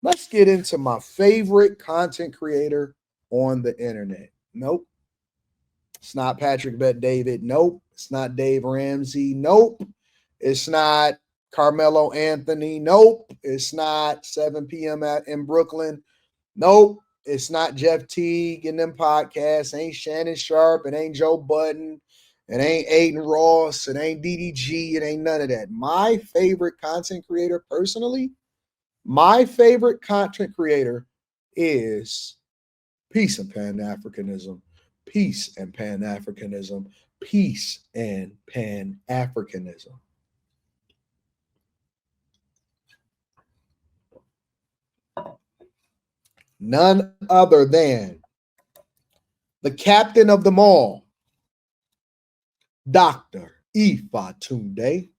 Let's get into my favorite content creator on the internet. Nope. It's not Patrick Bet David. Nope. It's not Dave Ramsey. Nope. It's not Carmelo Anthony. Nope. It's not 7 p.m. in Brooklyn. Nope. It's not Jeff Teague and them podcasts. It ain't Shannon Sharp. It ain't Joe Budden. It ain't Aiden Ross. It ain't DDG. It ain't none of that. My favorite content creator personally, my favorite content creator is Peace and Pan-Africanism. Peace and Pan-Africanism. Peace and Pan-Africanism. None other than the captain of them all, Dr. Ifa Tunde.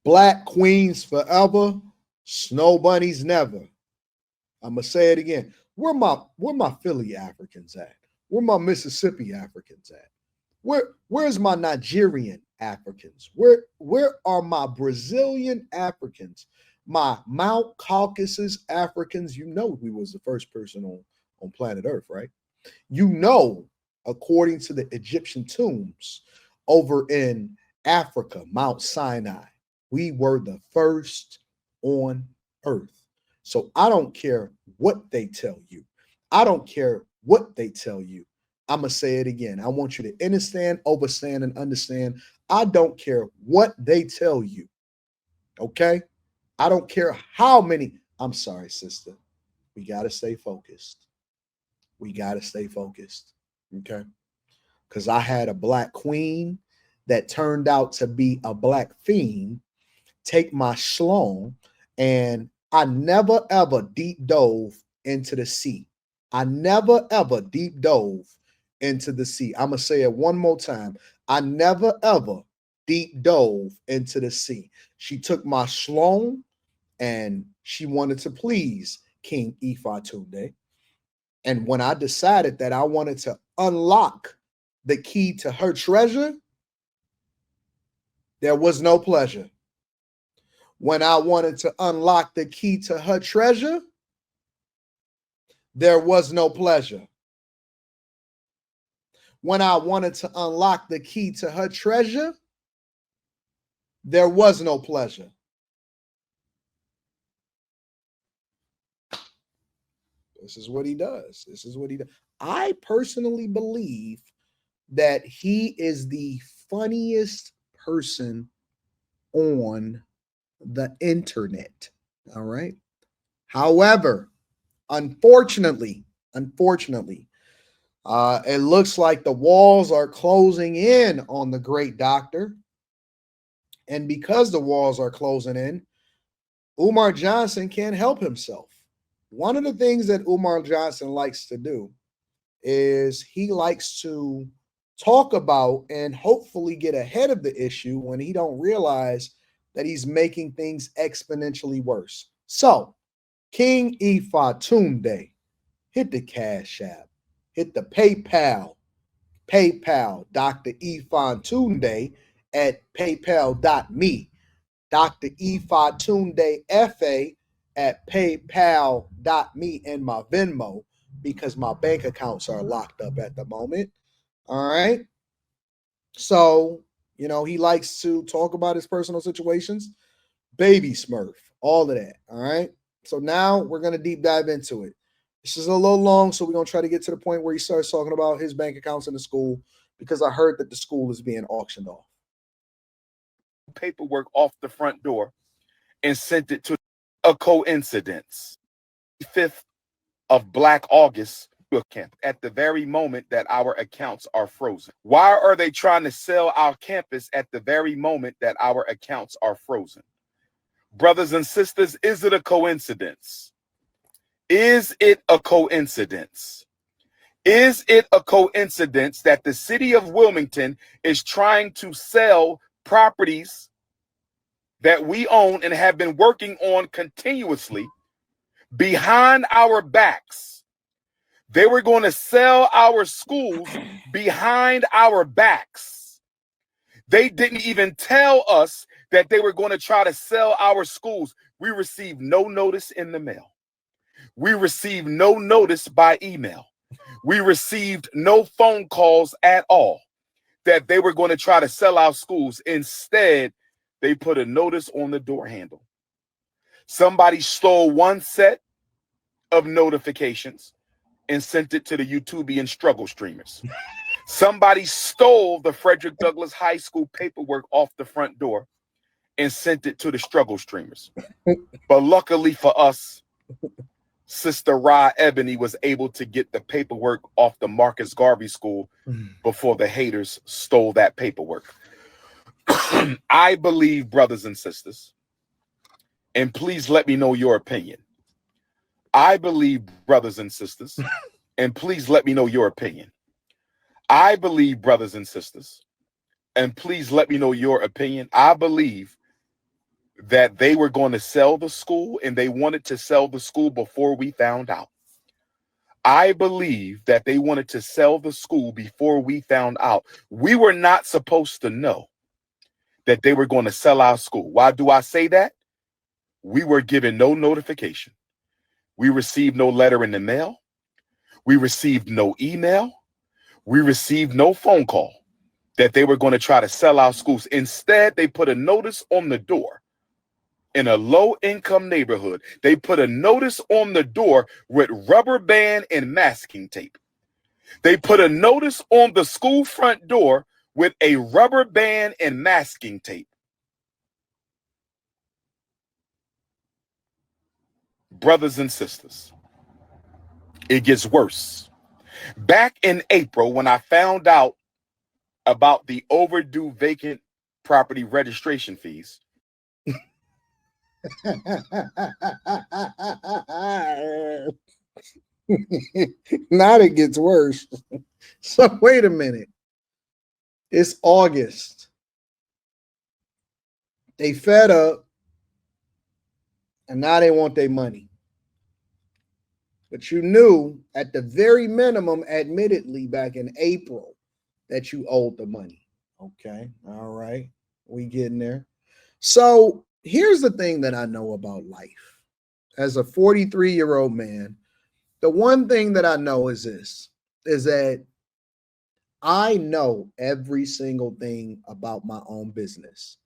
Black queens forever, snow bunnies never. I'm gonna say it again. Where my Philly Africans at? Where my Mississippi Africans at? Where's my Nigerian Africans? Where are my Brazilian Africans? My Mount Caucasus Africans? You know we was the first person on planet Earth, right? You know, according to the Egyptian tombs over in Africa, Mount Sinai, we were the first on Earth. So I don't care what they tell you. I don't care what they tell you. I'm going to say it again. I want you to understand, overstand, and understand. I don't care what they tell you. Okay? I don't care how many. I'm sorry, sister. We got to stay focused. We got to stay focused. Okay? Because I had a black queen that turned out to be a black fiend take my shlong, and I never ever deep dove into the sea. I never ever deep dove into the sea. I'm going to say it one more time. I never ever deep dove into the sea. She took my shlong and she wanted to please King Ifa Tunde. And when I decided that I wanted to unlock the key to her treasure, there was no pleasure. When I wanted to unlock the key to her treasure, there was no pleasure. When I wanted to unlock the key to her treasure, there was no pleasure. This is what he does. This is what he does. I personally believe that he is the funniest person on the internet. All right. However, unfortunately, it looks like the walls are closing in on the great doctor. And because the walls are closing in, Umar Johnson can't help himself. One of the things that Umar Johnson likes to do is he likes to talk about and hopefully get ahead of the issue when he don't realize that he's making things exponentially worse. So, King Ifa Tunde, hit the Cash App, hit the PayPal, Dr. Ifa Tunde at paypal.me, Dr. Ifa Tunde FA at paypal.me, and my Venmo, because my bank accounts are locked up at the moment. All right. So, he likes to talk about his personal situations, baby Smurf, all of that. All right. So now we're going to deep dive into it. This is a little long, so we're going to try to get to the point where he starts talking about his bank accounts in the school, because I heard that the school is being auctioned off. Paperwork off the front door and sent it to a coincidence. 5th of Black August camp at the very moment that our accounts are frozen. Why are they trying to sell our campus at the very moment that our accounts are frozen? Brothers and sisters, is it a coincidence? Is it a coincidence? Is it a coincidence that the city of Wilmington is trying to sell properties that we own and have been working on continuously behind our backs? They were going to sell our schools behind our backs. They didn't even tell us that they were going to try to sell our schools. We received no notice in the mail. We received no notice by email. We received no phone calls at all that they were going to try to sell our schools. Instead, they put a notice on the door handle. Somebody stole one set of notifications and sent it to the YouTubian struggle streamers. Somebody stole the Frederick Douglass High School paperwork off the front door and sent it to the struggle streamers. But luckily for us, Sister Ra Ebony was able to get the paperwork off the Marcus Garvey School before the haters stole that paperwork. I believe, brothers and sisters, and please let me know your opinion. I believe, brothers and sisters, and please let me know your opinion. I believe, brothers and sisters, and please let me know your opinion. I believe that they were going to sell the school, and they wanted to sell the school before we found out. I believe that they wanted to sell the school before we found out. We were not supposed to know that they were going to sell our school. Why do I say that? We were given no notification. We received no letter in the mail. We received no email. We received no phone call that they were going to try to sell our schools. Instead, they put a notice on the door. In a low-income neighborhood, they put a notice on the door with rubber band and masking tape. They put a notice on the school front door with a rubber band and masking tape. Brothers and sisters, it gets worse. Back in April, when I found out about the overdue vacant property registration fees, now it gets worse. So wait a minute. It's August. They fed up, and now they want their money. But you knew at the very minimum, admittedly, back in April, that you owed the money. Okay. All right. We getting there. So here's the thing that I know about life. As a 43-year-old man, the one thing that I know is this, is that I know every single thing about my own business.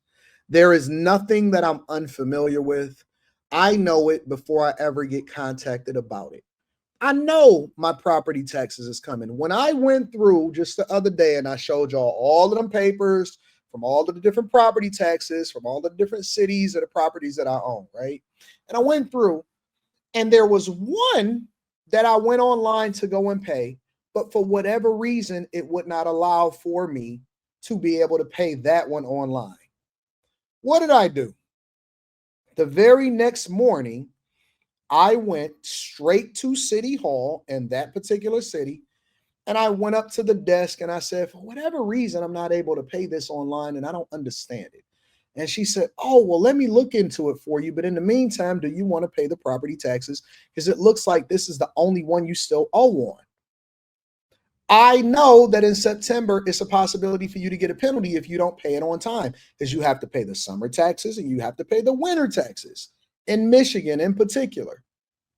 There is nothing that I'm unfamiliar with. I know it before I ever get contacted about it. I know my property taxes is coming. When I went through just the other day and I showed y'all all of them papers from all of the different property taxes, from all the different cities of the properties that I own, right? And I went through, and there was one that I went online to go and pay, but for whatever reason, it would not allow for me to be able to pay that one online. What did I do? The very next morning, I went straight to City Hall in that particular city, and I went up to the desk and I said, for whatever reason, I'm not able to pay this online and I don't understand it. And she said, oh, well, let me look into it for you. But in the meantime, do you want to pay the property taxes? Because it looks like this is the only one you still owe on. I know that in September, it's a possibility for you to get a penalty if you don't pay it on time, because you have to pay the summer taxes and you have to pay the winter taxes in Michigan in particular.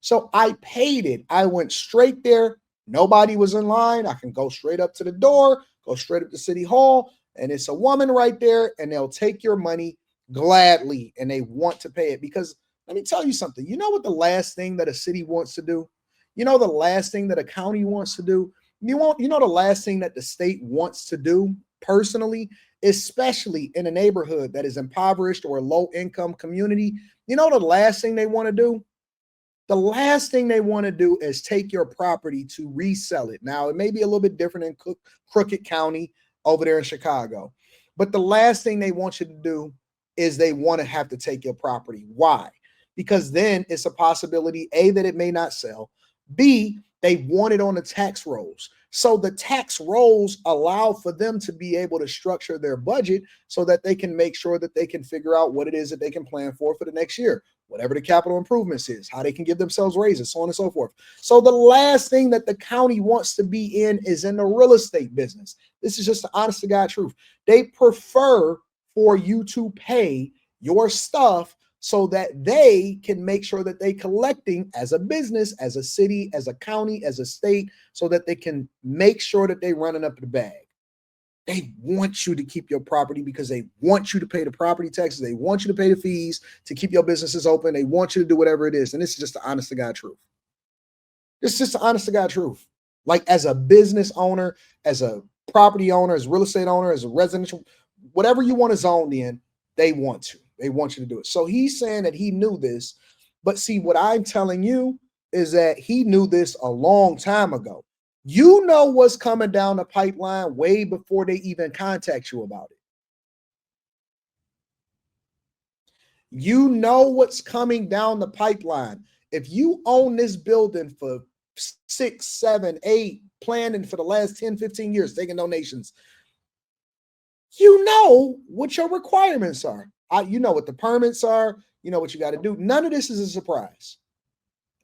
So I paid it. I went straight there. Nobody was in line. I can go straight up to the door, go straight up to City Hall, and it's a woman right there, and they'll take your money gladly, and they want to pay it. Because let me tell you something. You know what the last thing that a city wants to do? You know the last thing that a county wants to do? You know the last thing that the state wants to do personally, especially in a neighborhood that is impoverished or a low-income community? You know the last thing they want to do? The last thing they want to do is take your property to resell it. Now, it may be a little bit different in Crooked County over there in Chicago, but the last thing they want you to do is they want to have to take your property. Why? Because then it's a possibility, A, that it may not sell, B, they want it on the tax rolls. So the tax rolls allow for them to be able to structure their budget so that they can make sure that they can figure out what it is that they can plan for the next year, whatever the capital improvements is, how they can give themselves raises, so on and so forth. So the last thing that the county wants to be in is in the real estate business. This is just the honest to God truth. They prefer for you to pay your stuff so that they can make sure that they collecting as a business, as a city, as a county, as a state, so that they can make sure that they running up the bag. They want you to keep your property because they want you to pay the property taxes. They want you to pay the fees to keep your businesses open. They want you to do whatever it is. And this is just the honest to God truth. This is just the honest to God truth. Like as a business owner, as a property owner, as a real estate owner, as a residential, whatever you want to zone in, they want to. They want you to do it. So he's saying that he knew this. But see, what I'm telling you is that he knew this a long time ago. You know what's coming down the pipeline way before they even contact you about it. You know what's coming down the pipeline. If you own this building for 6, 7, 8, planning for the last 10, 15 years, taking donations, you know what your requirements are. You know what the permits are. You know what you got to do. None of this is a surprise.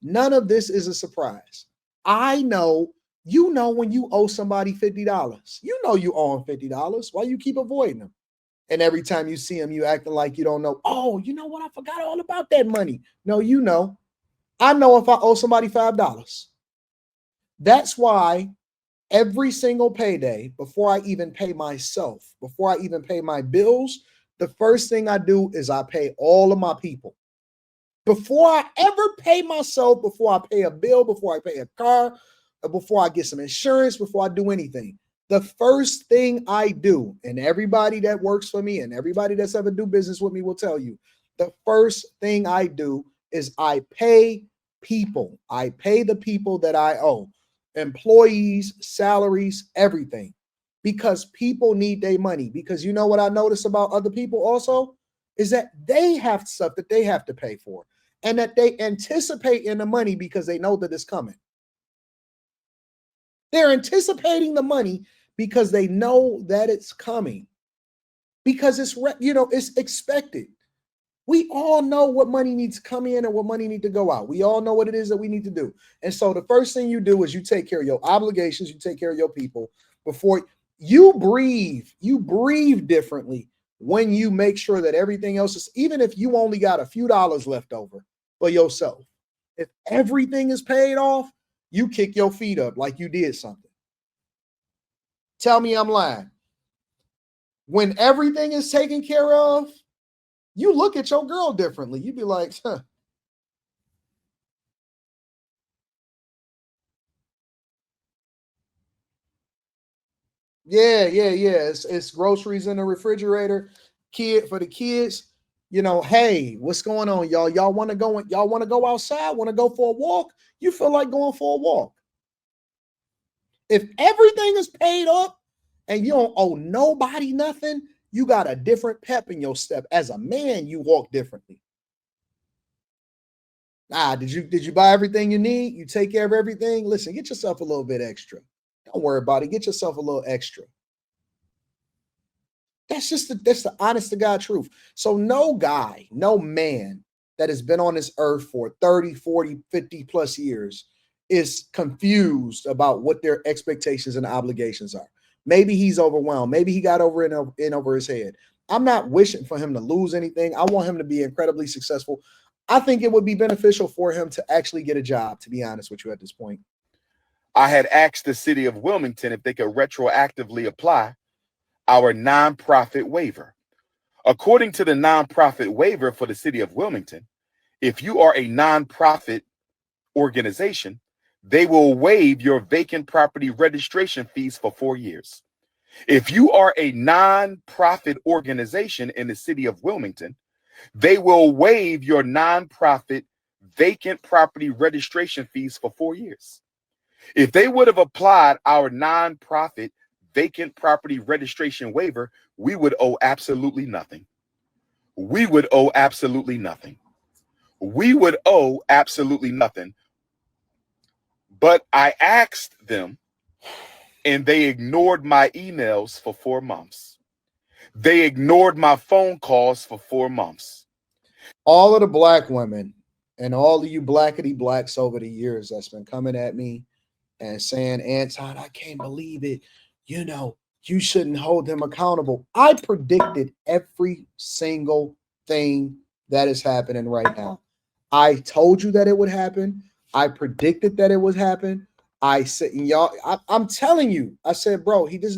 None of this is a surprise. I know. You know when you owe somebody $50. You know you owe them $50. Why you keep avoiding them? And every time you see them, you acting like you don't know. Oh, you know what? I forgot all about that money. No, you know. I know if I owe somebody $5. That's why every single payday, before I even pay myself, before I even pay my bills, the first thing I do is I pay all of my people. Before I ever pay myself, before I pay a bill, before I pay a car, before I get some insurance, before I do anything, the first thing I do, and everybody that works for me and everybody that's ever do business with me will tell you, the first thing I do is I pay people. I pay the people that I owe, employees, salaries, everything, because people need their money. Because you know what I notice about other people also is that they have stuff that they have to pay for, and that they anticipate in the money because they know that it's coming. They're anticipating the money because they know that it's coming, because it's expected. We all know what money needs to come in and what money needs to go out. We all know what it is that we need to do. And so the first thing you do is you take care of your obligations, you take care of your people before you breathe. You breathe differently when you make sure that everything else is, even if you only got a few dollars left over for yourself. If everything is paid off, you kick your feet up like you did something. Tell me I'm lying. When everything is taken care of, you look at your girl differently. You be like, huh. Yeah. It's groceries in the refrigerator. For the kids, hey, what's going on, y'all? Y'all want to go outside? Want to go for a walk? You feel like going for a walk. If everything is paid up and you don't owe nobody nothing, you got a different pep in your step. As a man, you walk differently. Did you buy everything you need? You take care of everything? Listen, get yourself a little bit extra. Don't worry about it. Get yourself a little extra. That's the honest to God truth. So no guy, no man that has been on this earth for 30, 40, 50 plus years is confused about what their expectations and obligations are. Maybe he's overwhelmed. Maybe he got in over his head. I'm not wishing for him to lose anything. I want him to be incredibly successful. I think it would be beneficial for him to actually get a job, to be honest with you at this point. I had asked the city of Wilmington if they could retroactively apply our nonprofit waiver. According to the nonprofit waiver for the city of Wilmington, if you are a nonprofit organization, they will waive your vacant property registration fees for 4 years. If you are a nonprofit organization in the city of Wilmington, they will waive your nonprofit vacant property registration fees for 4 years. If they would have applied our nonprofit vacant property registration waiver, we would owe absolutely nothing. We would owe absolutely nothing. We would owe absolutely nothing. But I asked them, and they ignored my emails for 4 months. They ignored my phone calls for 4 months. All of the black women and all of you blackety blacks over the years that's been coming at me and saying, Anton, I can't believe it. You shouldn't hold them accountable. I predicted every single thing that is happening right now. I told you that it would happen. I predicted that it would happen. I said, y'all, I'm telling you, I said, bro, this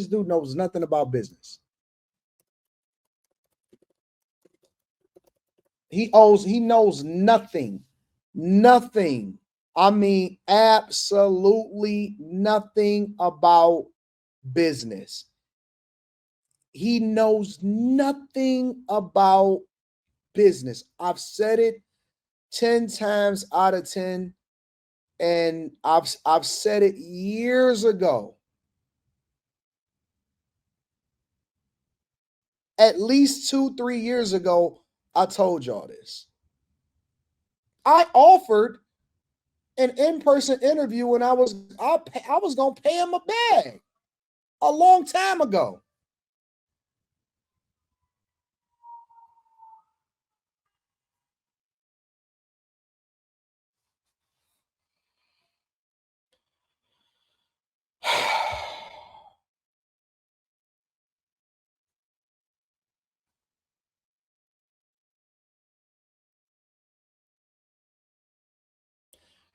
dude knows nothing about business. He knows nothing. Nothing. I mean, absolutely nothing about business. He knows nothing about business. I've said it 10 times out of 10, and I've said it years ago. At least 2-3 years ago, I told y'all this. I offered an in-person interview, and I was gonna pay him a bag a long time ago.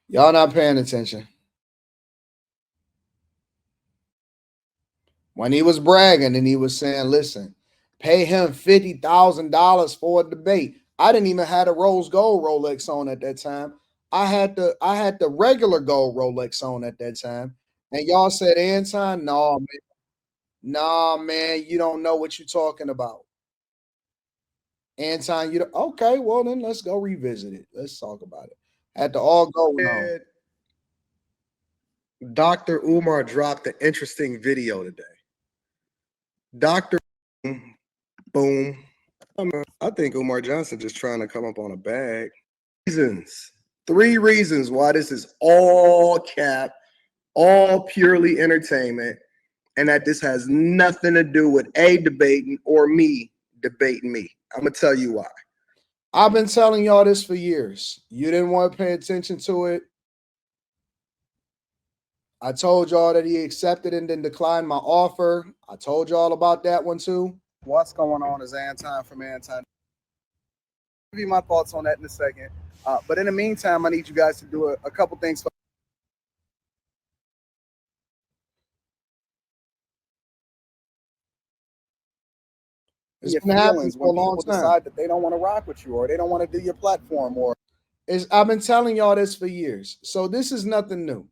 Y'all not paying attention. When he was bragging and he was saying, listen, pay him $50,000 for a debate. I didn't even have a rose gold Rolex on at that time. I had the regular gold Rolex on at that time. And y'all said, Anton, no, man. Nah, man, you don't know what you're talking about. Anton, you don't, okay, well then let's go revisit it. Let's talk about it. Had to all go on. Dr. Umar dropped an interesting video today. Dr. Boom. I think Umar Johnson just trying to come up on a bag. Three reasons why this is all cap, all purely entertainment, and that this has nothing to do with A, debating, or me debating me. I'm going to tell you why. I've been telling y'all this for years. You didn't want to pay attention to it. I told y'all that he accepted and then declined my offer. I told y'all about that one too. What's going on is Anton from Anton. I'll give you my thoughts on that in a second. But in the meantime, I need you guys to do a couple things. It's been happening for a long time. Decide that they don't want to rock with you, or they don't want to do your platform, or I've been telling y'all this for years. So this is nothing new.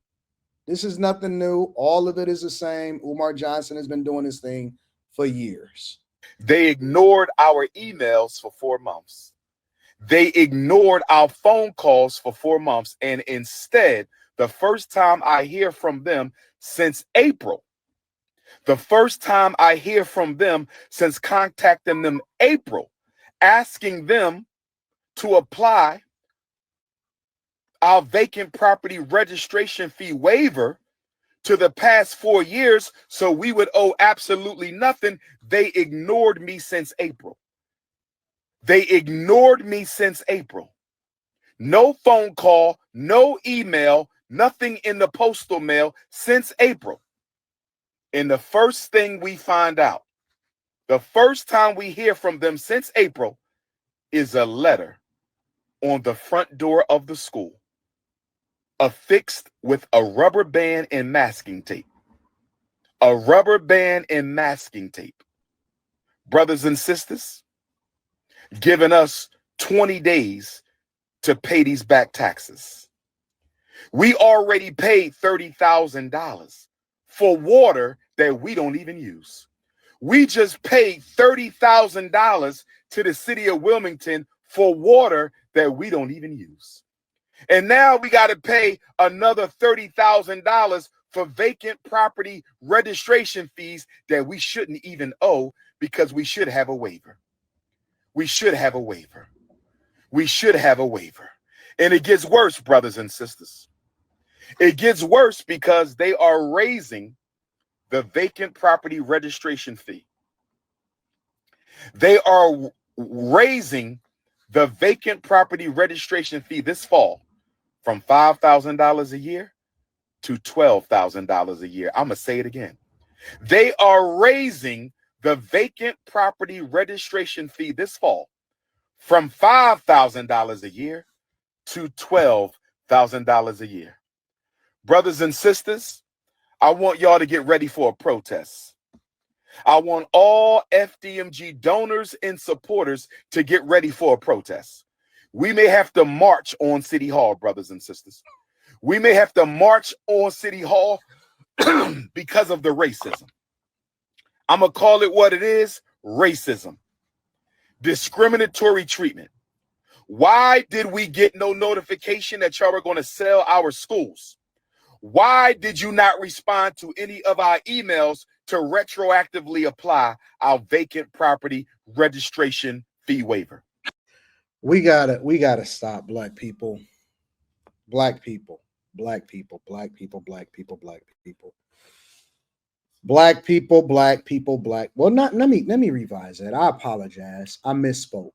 This is nothing new. All of it is the same. Umar Johnson has been doing his thing for years. They ignored our emails for 4 months. They ignored our phone calls for 4 months. And instead, the first time I hear from them since April, the first time I hear from them since contacting them April, asking them to apply our vacant property registration fee waiver to the past 4 years so we would owe absolutely nothing, they ignored me since April. They ignored me since April. No phone call, no email, nothing in the postal mail since April. And the first thing we find out, the first time we hear from them since April, is a letter on the front door of the school, affixed with a rubber band and masking tape. A rubber band and masking tape. Brothers and sisters, giving us 20 days to pay these back taxes. We already paid $30,000 for water that we don't even use. We just paid $30,000 to the city of Wilmington for water that we don't even use. And now we got to pay another $30,000 for vacant property registration fees that we shouldn't even owe because we should have a waiver. We should have a waiver. We should have a waiver. And it gets worse, brothers and sisters. It gets worse because they are raising the vacant property registration fee. They are raising the vacant property registration fee this fall from $5,000 a year to $12,000 a year. I'm going to say it again. They are raising the vacant property registration fee this fall from $5,000 a year to $12,000 a year. Brothers and sisters, I want y'all to get ready for a protest. I want all FDMG donors and supporters to get ready for a protest. We may have to march on City Hall, brothers and sisters. We may have to march on City Hall because of the racism. I'm going to call it what it is, racism. Discriminatory treatment. Why did we get no notification that y'all were going to sell our schools? Why did you not respond to any of our emails to retroactively apply our vacant property registration fee waiver? We gotta stop, black people. Black people. Black people. Black people. Black people. Black people. Black people. Black people. Black. Well, not let me revise that. I apologize. I misspoke.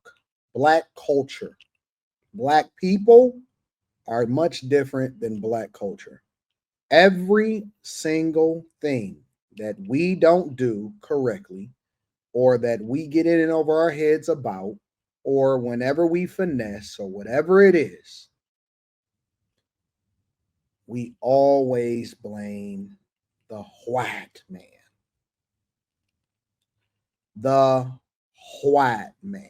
Black culture. Black people are much different than black culture. Every single thing that we don't do correctly, or that we get in over our heads about, or whenever we finesse, or whatever it is, we always blame the white man. The white man.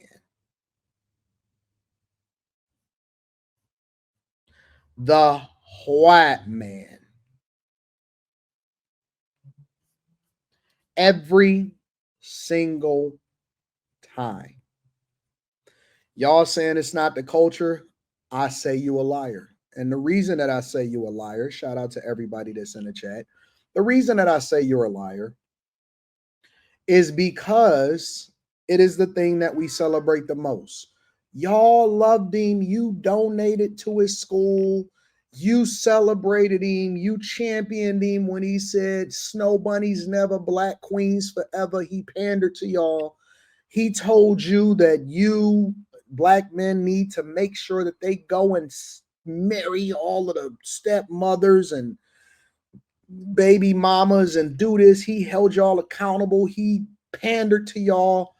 The white man. Every single time. Y'all saying it's not the culture, I say you a liar. And the reason that I say you a liar, shout out to everybody that's in the chat. The reason that I say you're a liar is because it is the thing that we celebrate the most. Y'all loved him. You donated to his school. You celebrated him. You championed him when he said snow bunnies never, black queens forever. He pandered to y'all. He told you that you black men need to make sure that they go and marry all of the stepmothers and baby mamas and do this. He held y'all accountable. He pandered to y'all,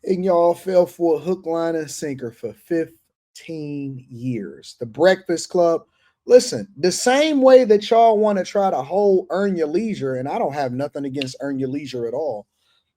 and y'all fell for a hook, line, and sinker for 15 years. The Breakfast Club. Listen, the same way that y'all want to try to hold Earn Your Leisure, and I don't have nothing against Earn Your Leisure at all.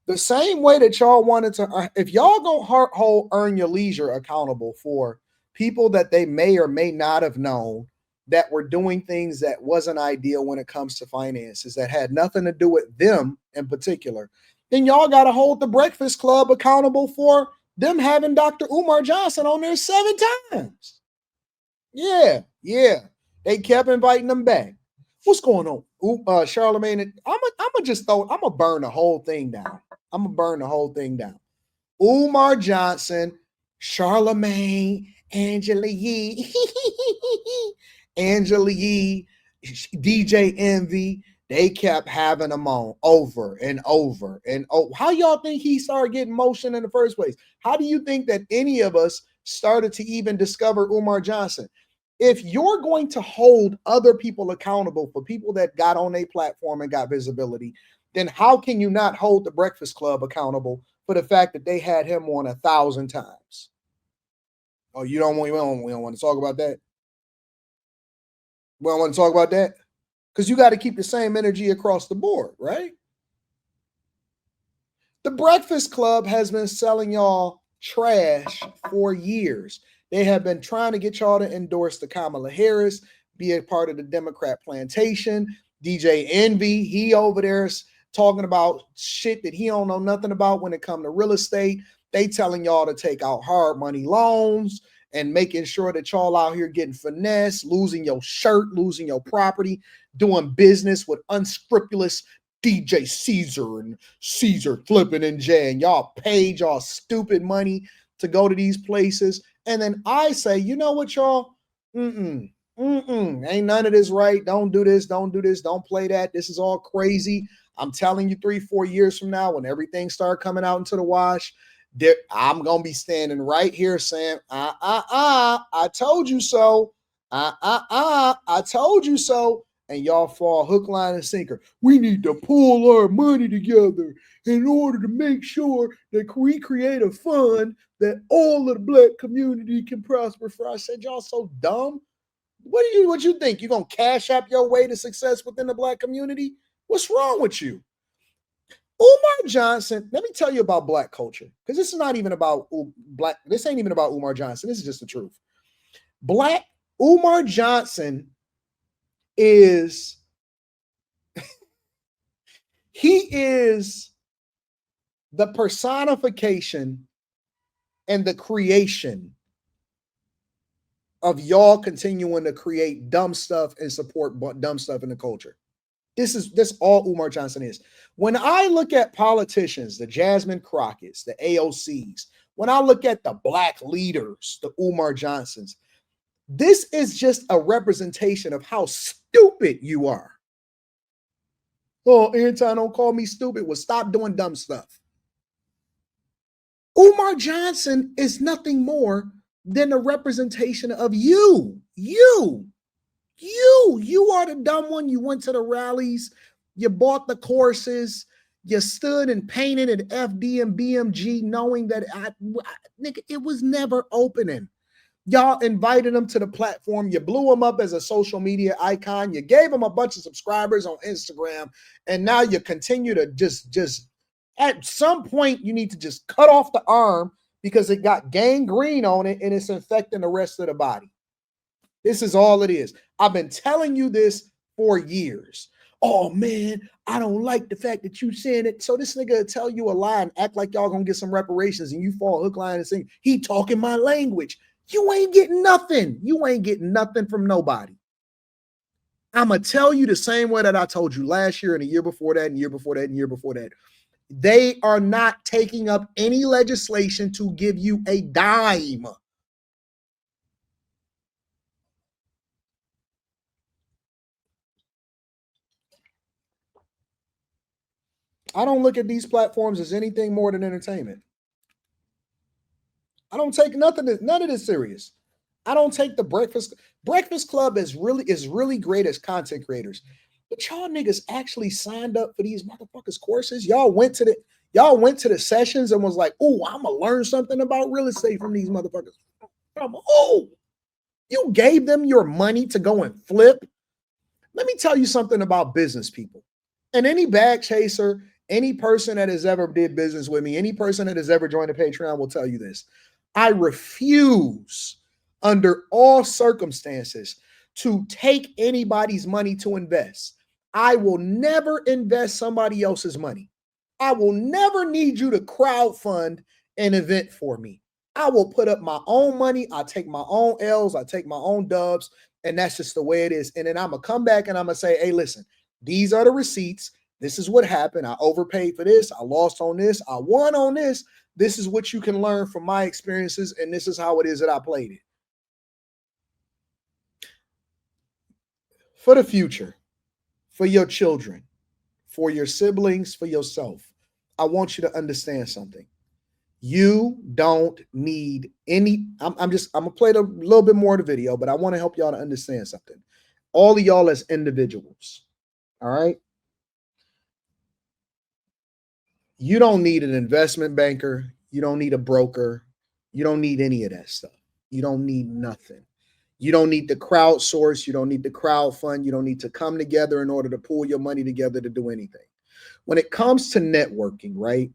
The same way that y'all wanted to, if y'all gonna hold Earn Your Leisure accountable for people that they may or may not have known that were doing things that wasn't ideal when it comes to finances, that had nothing to do with them in particular, then y'all got to hold the Breakfast Club accountable for them having Dr. Umar Johnson on there 7 times. Yeah. They kept inviting them back. What's going on? Charlemagne, I'm gonna burn the whole thing down. I'm gonna burn the whole thing down. Umar Johnson, Charlemagne, Angela Yee, Angela Yee, DJ Envy, they kept having them on over and over and over. How y'all think he started getting motion in the first place? How do you think that any of us started to even discover Umar Johnson? If you're going to hold other people accountable for people that got on a platform and got visibility, then how can you not hold the Breakfast Club accountable for the fact that they had him on 1,000 times? Oh, we don't want to talk about that? We don't want to talk about that? Because you got to keep the same energy across the board, right? The Breakfast Club has been selling y'all trash for years. They have been trying to get y'all to endorse the Kamala Harris, be a part of the Democrat plantation. DJ Envy, he over there talking about shit that he don't know nothing about when it comes to real estate. They telling y'all to take out hard money loans and making sure that y'all out here getting finesse, losing your shirt, losing your property, doing business with unscrupulous DJ Caesar and Caesar Flipping and Jay. And y'all paid y'all stupid money to go to these places. And then I say, you know what, y'all? Ain't none of this right. Don't do this. Don't do this. Don't play that. This is all crazy. I'm telling you, 3-4 years from now, when everything starts coming out into the wash, I'm going to be standing right here saying, I told you so. I told you so. and y'all fall hook, line, and sinker. We need to pull our money together in order to make sure that we create a fund that all of the black community can prosper for. I said, y'all so dumb. What you think? You gonna cash app your way to success within the black community? What's wrong with you? Umar Johnson, let me tell you about black culture, because this is not even about black. This ain't even about Umar Johnson. This is just the truth. Black Umar Johnson is he is the personification and the creation of y'all continuing to create dumb stuff and support dumb stuff in the culture. This all Umar Johnson is. When I look at politicians, the Jasmine Crockett's, the AOCs, when I look at the black leaders, the Umar Johnsons, this is just a representation of how stupid you are. Oh, Anton, don't call me stupid. Well, stop doing dumb stuff. Umar Johnson is nothing more than a representation of you. You are the dumb one. You went to the rallies, you bought the courses, you stood and painted at FD and BMG knowing that nigga, it was never opening. Y'all invited him to the platform. You blew him up as a social media icon. You gave him a bunch of subscribers on Instagram. And now you continue to just at some point, you need to just cut off the arm because it got gangrene on it and it's infecting the rest of the body. This is all it is. I've been telling you this for years. Oh, man, I don't like the fact that you saying it. So this nigga will tell you a lie and act like y'all gonna get some reparations and you fall hook, line, and sinker. He talking my language. You ain't getting nothing. You ain't getting nothing from nobody. I'm going to tell you the same way that I told you last year and the year before that and year before that and year before that. They are not taking up any legislation to give you a dime. I don't look at these platforms as anything more than entertainment. I don't take none of this serious. I don't take the Breakfast Club is really great as content creators. But y'all niggas actually signed up for these motherfuckers courses. Y'all went to the sessions and was like, "Oh, I'm gonna learn something about real estate from these motherfuckers." Oh, you gave them your money to go and flip. Let me tell you something about business people. And any bag chaser, any person that has ever did business with me, any person that has ever joined a Patreon will tell you this. I refuse under all circumstances to take anybody's money to invest. I will never invest somebody else's money. I will never need you to crowdfund an event for me. I will put up my own money. I take my own L's. I take my own dubs. And that's just the way it is. And then I'm going to come back and I'm going to say, hey, listen, these are the receipts. This is what happened. I overpaid for this. I lost on this. I won on this. This is what you can learn from my experiences. And this is how it is that I played it. For the future, for your children, for your siblings, for yourself, I want you to understand something. You don't need any. I'm going to play a little bit more of the video, but I want to help y'all to understand something. All of y'all as individuals, all right? You don't need an investment banker. You don't need a broker. You don't need any of that stuff. You don't need nothing. You don't need to crowdsource. You don't need to crowdfund. You don't need to come together in order to pull your money together to do anything. When it comes to networking, right?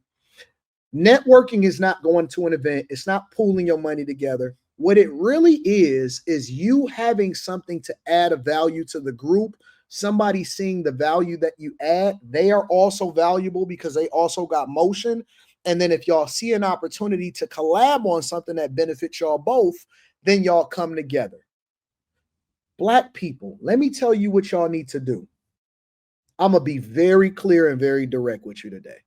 Networking is not going to an event. It's not pooling your money together. What it really is you having something to add a value to the group. Somebody seeing the value that you add. They are also valuable because they also got motion. And then if y'all see an opportunity to collab on something that benefits y'all both, then y'all come together. Black people, let me tell you what y'all need to do. I'm going to be very clear and very direct with you today.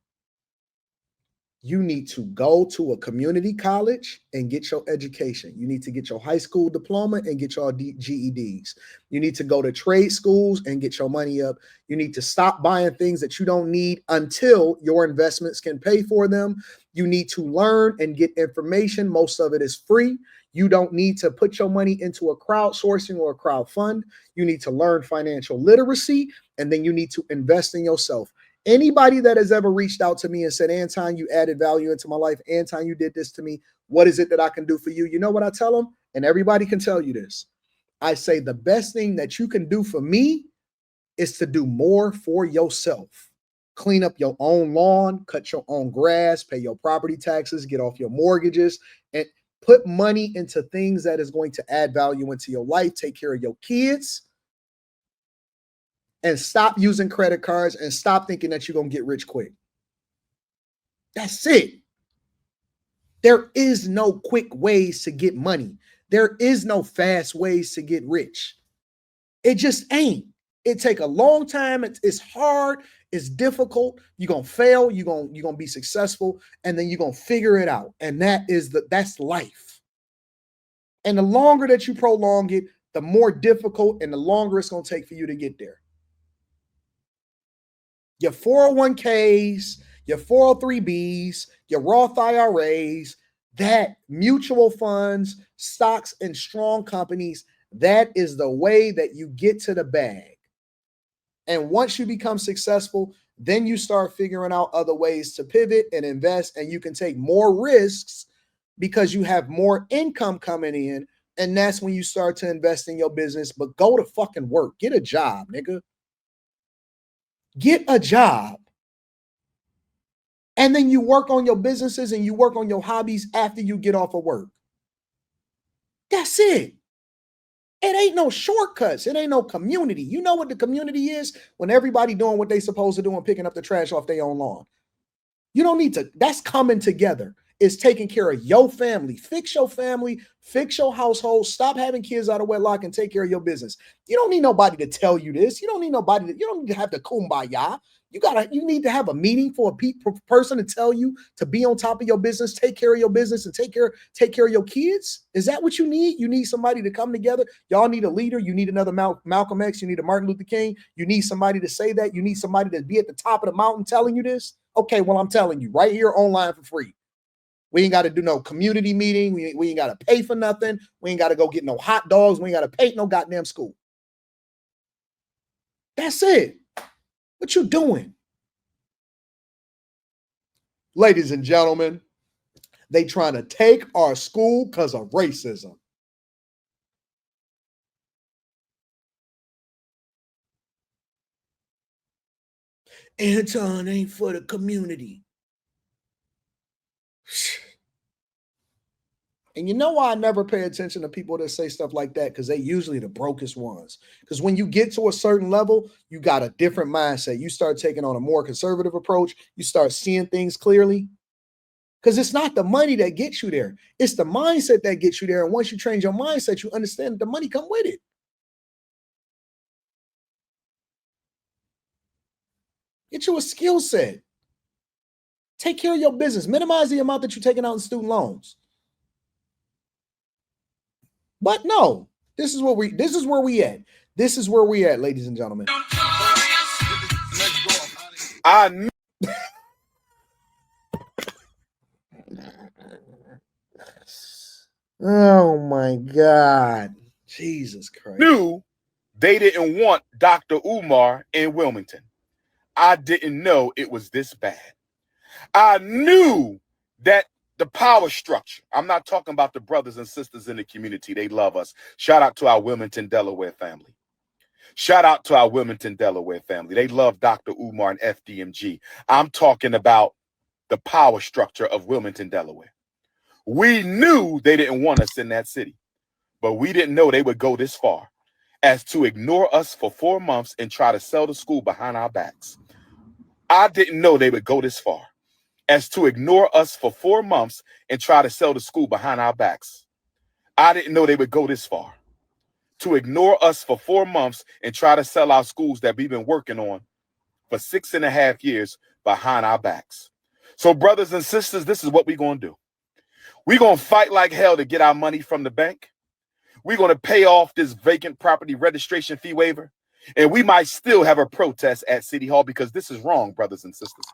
You need to go to a community college and get your education. You need to get your high school diploma and get your GEDs. You need to go to trade schools and get your money up. You need to stop buying things that you don't need until your investments can pay for them. You need to learn and get information. Most of it is free. You don't need to put your money into a crowdsourcing or a crowd fund. You need to learn financial literacy, and then you need to invest in yourself. Anybody that has ever reached out to me and said, Anton, you added value into my life. Anton, you did this to me. What is it that I can do for you? You know what I tell them? And everybody can tell you this. I say the best thing that you can do for me is to do more for yourself. Clean up your own lawn, cut your own grass, pay your property taxes, get off your mortgages, and put money into things that is going to add value into your life. Take care of your kids. And stop using credit cards and stop thinking that you're going to get rich quick. That's it. There is no quick ways to get money. There is no fast ways to get rich. It just ain't. It take a long time. It's hard. It's difficult. You're going to fail. You're going to be successful. And then you're going to figure it out. And that's life. And the longer that you prolong it, the more difficult and the longer it's going to take for you to get there. Your 401ks, your 403bs, your Roth IRAs, that mutual funds, stocks, and strong companies, that is the way that you get to the bag. And once you become successful, then you start figuring out other ways to pivot and invest, and you can take more risks because you have more income coming in. And that's when you start to invest in your business. But go to fucking work. Get a job, nigga. Get a job. And then you work on your businesses and you work on your hobbies after you get off of work. That's it. It ain't no shortcuts. It ain't no community. You know what the community is? When everybody doing what they supposed to do and picking up the trash off their own lawn. You don't need to. That's coming together. It's taking care of your family. Fix your family. Fix your household. Stop having kids out of wedlock and take care of your business. You don't need nobody to tell you this. You don't need to have the kumbaya. You need to have a meeting for a person to tell you to be on top of your business, take care of your business, and take care of your kids. Is that what you need? You need somebody to come together. Y'all need a leader. You need another Malcolm X. You need a Martin Luther King. You need somebody to say that. You need somebody to be at the top of the mountain telling you this. Okay, well, I'm telling you right here online for free. We ain't got to do no community meeting. We ain't got to pay for nothing. We ain't got to go get no hot dogs. We ain't got to pay no goddamn school. That's it. What you doing? Ladies and gentlemen, they trying to take our school because of racism. Anton ain't for the community. And you know why I never pay attention to people that say stuff like that? Because they usually the brokest ones. Because when you get to a certain level, you got a different mindset. You start taking on a more conservative approach. You start seeing things clearly. Because it's not the money that gets you there. It's the mindset that gets you there. And once you change your mindset, you understand that the money come with it. Get you a skill set. Take care of your business. Minimize the amount that you're taking out in student loans. But no, this is where we at. This is where we at, ladies and gentlemen. I knew. Oh my God. Jesus Christ. Knew they didn't want Dr. Umar in Wilmington. I didn't know it was this bad. I knew that the power structure. I'm not talking about the brothers and sisters in the community. They love us. Shout out to our Wilmington, Delaware family. Shout out to our Wilmington, Delaware family. They love Dr. Umar and FDMG. I'm talking about the power structure of Wilmington, Delaware. We knew they didn't want us in that city, but we didn't know they would go this far as to ignore us for 4 months and try to sell the school behind our backs. I didn't know they would go this far as to ignore us for 4 months and try to sell the school behind our backs. I didn't know they would go this far to ignore us for 4 months and try to sell our schools that we've been working on for 6.5 years behind our backs. So brothers and sisters, this is what we're going to do. We're going to fight like hell to get our money from the bank. We're going to pay off this vacant property registration fee waiver. And we might still have a protest at City Hall because this is wrong, brothers and sisters.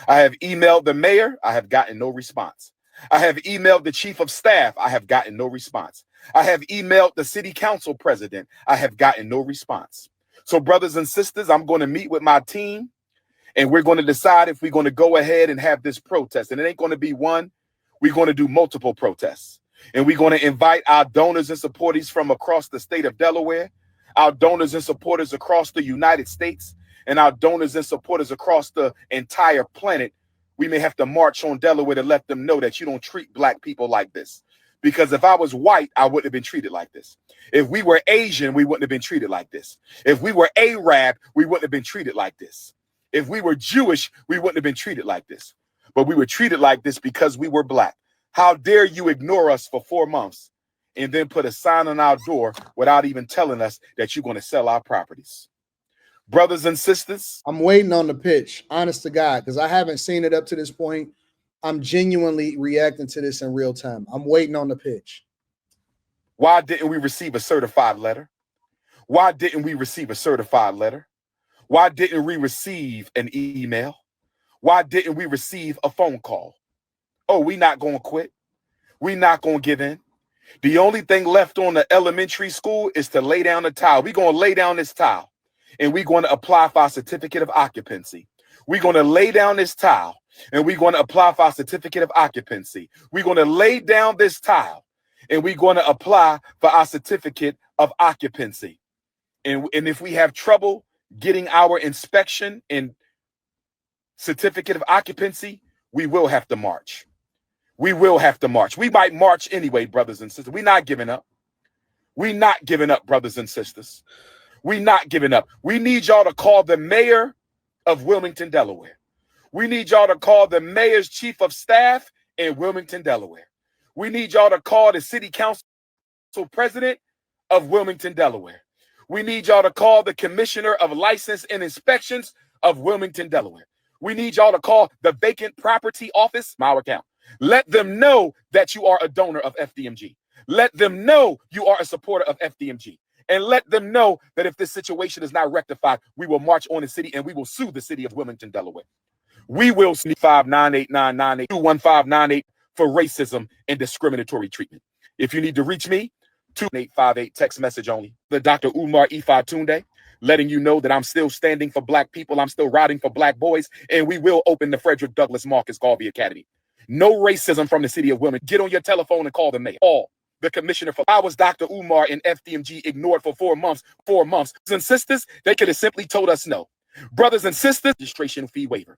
I have emailed the mayor. I have gotten no response. I have emailed the chief of staff. I have gotten no response. I have emailed the city council president. I have gotten no response. So brothers and sisters, I'm going to meet with my team and we're going to decide if we're going to go ahead and have this protest. And it ain't going to be one. We're going to do multiple protests. And we're going to invite our donors and supporters from across the state of Delaware, our donors and supporters across the United States, and our donors and supporters across the entire planet. We may have to march on Delaware to let them know that you don't treat black people like this. Because if I was white, I wouldn't have been treated like this. If we were Asian, we wouldn't have been treated like this. If we were Arab, we wouldn't have been treated like this. If we were Jewish, we wouldn't have been treated like this. But we were treated like this because we were black. How dare you ignore us for 4 months and then put a sign on our door without even telling us that you're going to sell our properties? Brothers and sisters, I'm waiting on the pitch, honest to God, because I haven't seen it up to this point. I'm genuinely reacting to this in real time. I'm waiting on the pitch. why didn't we receive a certified letter? Why didn't we receive a certified letter? Why didn't we receive an email? Why didn't we receive a phone call? Oh, we not going to quit. We not going to give in. The only thing left on the elementary school is to lay down the tile. We're going to lay down this tile and we're going to apply for our certificate of occupancy. We're going to lay down this tile and we're going to apply for our certificate of occupancy. We're going to lay down this tile and we're going to apply for our certificate of occupancy. And if we have trouble getting our inspection and certificate of occupancy, we will have to march. We will have to march. We might march anyway, brothers and sisters. We're not giving up. We're not giving up, brothers and sisters. We're not giving up. We need y'all to call the mayor of Wilmington, Delaware. We need y'all to call the mayor's chief of staff in Wilmington, Delaware. We need y'all to call the city council president of Wilmington, Delaware. We need y'all to call the commissioner of license and inspections of Wilmington, Delaware. We need y'all to call the vacant property office, my account. Let them know that you are a donor of FDMG. Let them know you are a supporter of FDMG. And let them know that if this situation is not rectified, we will march on the city and we will sue the city of Wilmington, Delaware. We will sue 598-998-21598 for racism and discriminatory treatment. If you need to reach me, 2858 text message only. The Dr. Umar Tunde, letting you know that I'm still standing for black people. I'm still riding for black boys. And we will open the Frederick Douglass Marcus Garvey Academy. No racism from the city of Wilmington. Get on your telephone and call the mayor. Call the commissioner. I was Dr. Umar and FDMG ignored for 4 months. 4 months. Brothers and sisters, they could have simply told us no. Brothers and sisters, registration fee waiver.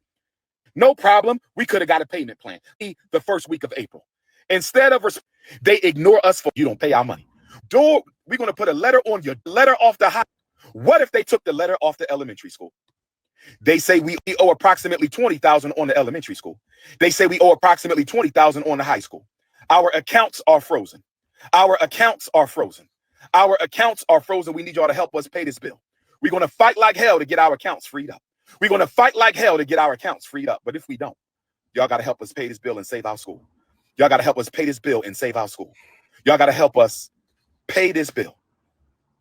No problem. We could have got a payment plan the first week of April. Instead of they ignore us for you don't pay our money. We're going to put a letter on your letter off the high. What if they took the letter off the elementary school? They say we owe approximately $20,000 on the elementary school. They say we owe approximately $20,000 on the high school. Our accounts are frozen. Our accounts are frozen. Our accounts are frozen. We need y'all to help us pay this bill. We're going to fight like hell to get our accounts freed up. We're going to fight like hell to get our accounts freed up. But if we don't, y'all got to help us pay this bill and save our school. Y'all got to help us pay this bill and save our school. Y'all got to help us pay this bill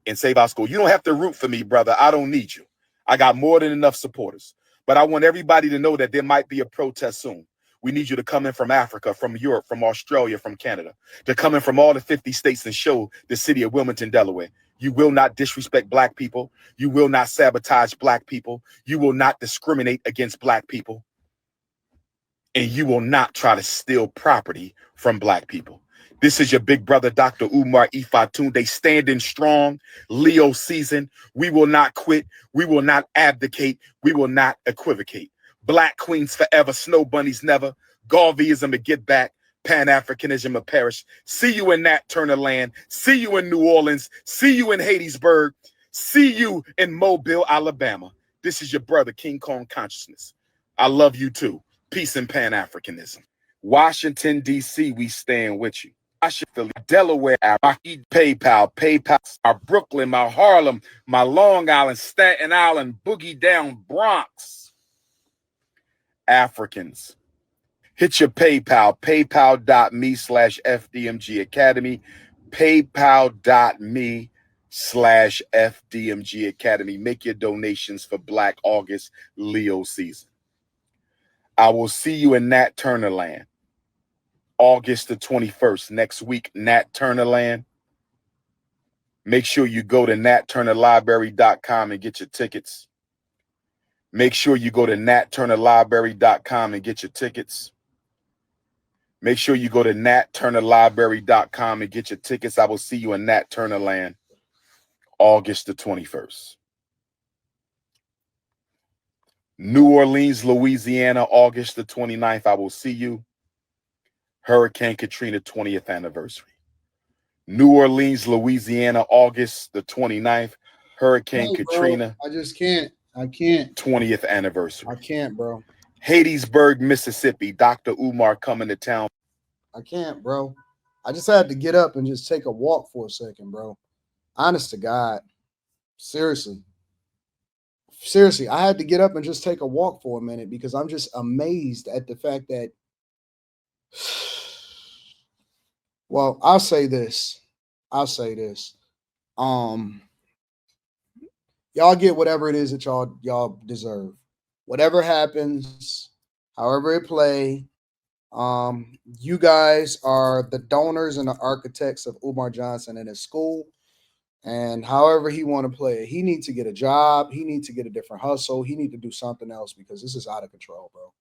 and save our school. You don't have to root for me, brother. I don't need you. I got more than enough supporters. But I want everybody to know that there might be a protest soon. We need you to come in from Africa, from Europe, from Australia, from Canada, to come in from all the 50 states and show the city of Wilmington, Delaware. You will not disrespect black people. You will not sabotage black people. You will not discriminate against black people. And you will not try to steal property from black people. This is your big brother, Dr. Umar Tunde, standing strong, Leo season. We will not quit. We will not abdicate. We will not equivocate. Black queens forever, snow bunnies never. Garveyism to get back. Pan-Africanism to perish. See you in Nat Turner land. See you in New Orleans. See you in Hattiesburg. See you in Mobile, Alabama. This is your brother, King Kong Consciousness. I love you too. Peace and Pan-Africanism. Washington, D.C., we stand with you. Philly, Delaware, my PayPal, my Brooklyn, my Harlem, my Long Island, Staten Island, Boogie Down, Bronx. Africans, Hit your PayPal, paypal.me/FDMG Academy, paypal.me/FDMG Academy. Make your donations for Black August Leo season. I will see you in Nat Turner Land, August the 21st, next week, Nat Turner Land. Make sure you go to natturnerlibrary.com and get your tickets. Make sure you go to natturnerlibrary.com and get your tickets. Make sure you go to natturnerlibrary.com and get your tickets. I will see you in Nat Turner Land, August the 21st. New Orleans, Louisiana, August the 29th. I will see you. Hurricane Katrina 20th anniversary. New Orleans, Louisiana, August the 29th. Hurricane Katrina. Bro, I just can't. I can't. 20th anniversary. I can't, bro. Hattiesburg, Mississippi. Dr. Umar coming to town. I can't, bro. I just had to get up and just take a walk for a second, bro. Honest to God. Seriously. Seriously, I had to get up and just take a walk for a minute because I'm just amazed at the fact that, well, I'll say this. Y'all get whatever it is that y'all deserve. Whatever happens, however it play, you guys are the donors and the architects of Umar Johnson and his school. And however he want to play it, he needs to get a job. He needs to get a different hustle. He needs to do something else because this is out of control, bro.